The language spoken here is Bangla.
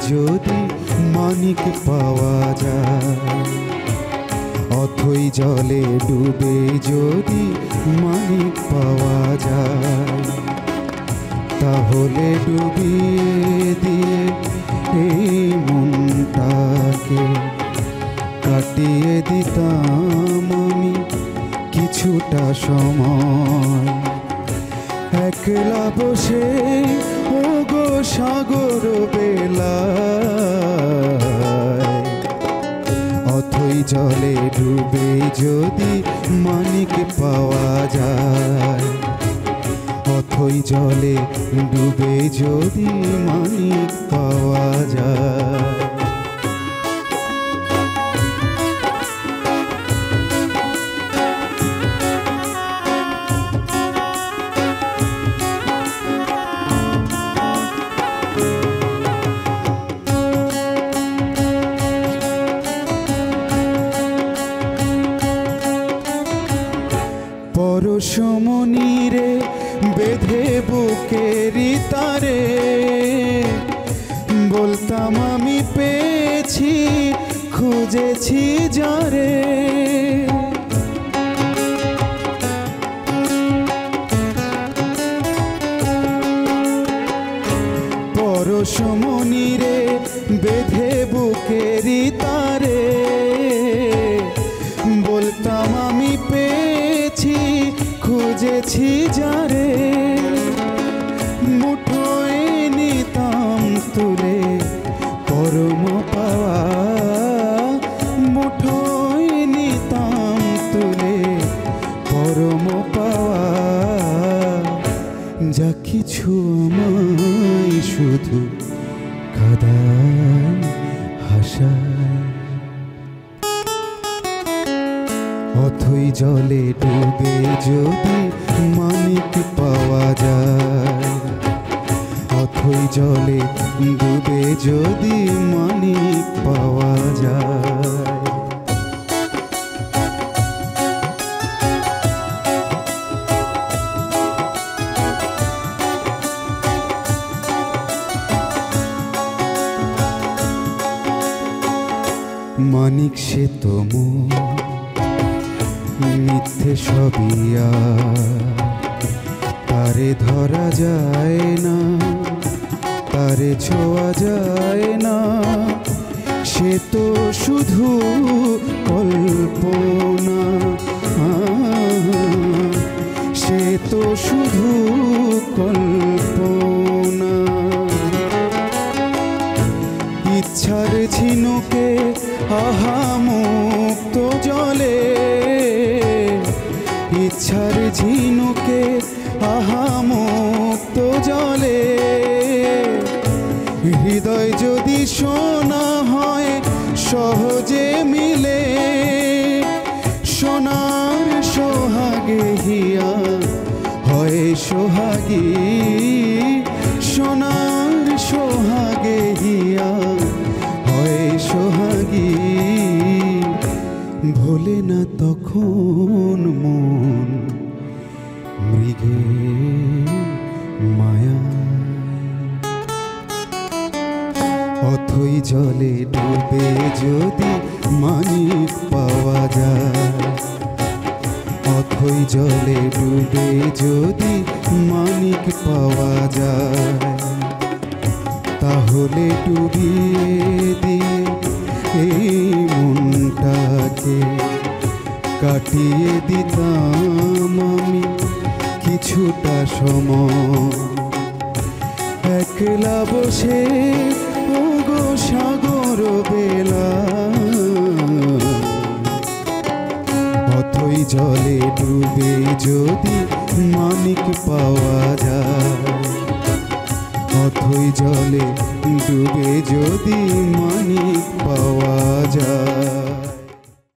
যদি মানিক পাওয়া যায়, অথই জলে ডুবে যদি মানিক পাওয়া যায়, তাহলে ডুবিয়ে দিয়ে এই মনটাকে কাটিয়ে দিতাম আমি কিছুটা সময়। একলা বসে ও গো সাগর বেলায়, অথই জলে ডুবে যদি মানিক পাওয়া যায়, অথই জলে ডুবে যদি মানিক পাওয়া যায়। পরশমণিরে বেঁধে বুকেরি তারে, বলতাম আমি পেয়েছি খুঁজেছি যারে। পরশমণিরে বেঁধে বুকেরি তারে, বলতাম আমি পেয়েছি খুঁজেছি যারে। মুঠোয় নিতাম তুলে পরম পাওয়া, মুঠোয় নিতাম তুলে পরম পাওয়া। যা কিছু আমায় শুধু কাঁদায় হাসায়, অথই জলে ডুবে যদি মানিক পাওয়া যায়, অথই জলে ডুবে যদি মানিক পাওয়া যায়। মানিক সে তো মিথ্যে সবিয়া, তারে ধরা যায় না, তারে ছোঁয়া যায় না। সে তো শুধু কল্পনা, সে তো শুধু কল্পনা। ইচ্ছার ঝিনুকে আহা মুক্ত জলে, ইচ্ছার ঝিনুকে আহা মুক্ত জলে। হৃদয় যদি সোনা হয় সহজে মিলে, সোনার সোহাগে হিয়া হয় সোহাগী, সোনার সোহাগে হিয়া হয় সোহাগী। ভোলে না তখন মন মৃগে মায়া, অথই জলে ডুবে যদি মানিক পাওয়া যায়, অথই জলে ডুবে যদি মানিক পাওয়া যায়, তাহলে ডুবিয়ে দিয়ে এই মনটাকে কাটিয়ে দিতাম আমি কিছুটা সময়। একলা বসে ও গো সাগর বেলা, অথই জলে ডুবে যদি মানিক পাওয়া যায়, অথই জলে ডুবে যদি মানিক পাওয়া যায়।